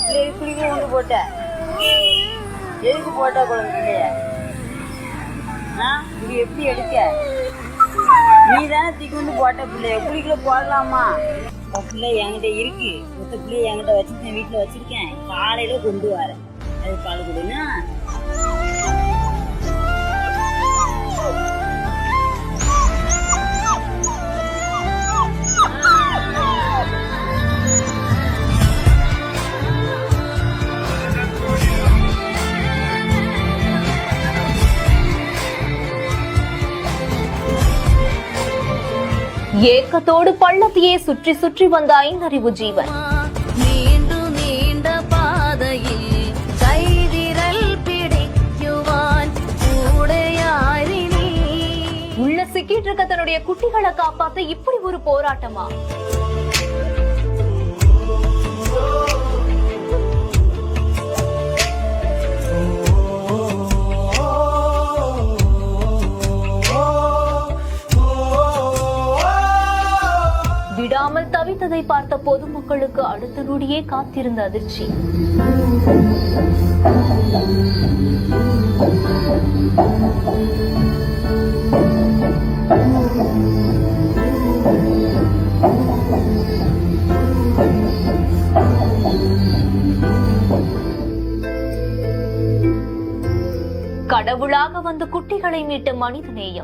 குளிக்க கொண்டு போட்ட எதுக்கு போட்டா குழந்தைய இது எப்படி எடுக்க? நீ தானே தூக்கி வந்து போட்ட பிள்ளைய குளிக்கல போடலாமா? பிள்ளை என்கிட்ட இருக்கு, மொத்த பிள்ளைய என்கிட்ட வச்சுருக்கேன், வீட்டுல வச்சிருக்கேன். காலையில கொண்டு வரேன், அது பால் கொடுன்னா. ஏக்கத்தோடு பள்ளத்தையே சுற்றி சுற்றி வந்த ஐந்தறிவு ஜீவன் நீண்ட பாதையில் கைவிரல் பிடிக்குவான் உள்ள சிக்கிட்டு இருக்க தன்னுடைய குட்டிகளை காப்பாத்த இப்படி ஒரு போராட்டமா? விடாமல் தவித்ததை பார்த்த பொதுமக்களுக்கு அடுத்த நொடியே காத்திருந்த அதிர்ச்சி. கடவுளாக வந்து குட்டிகளை மீட்ட மனித நேயம்.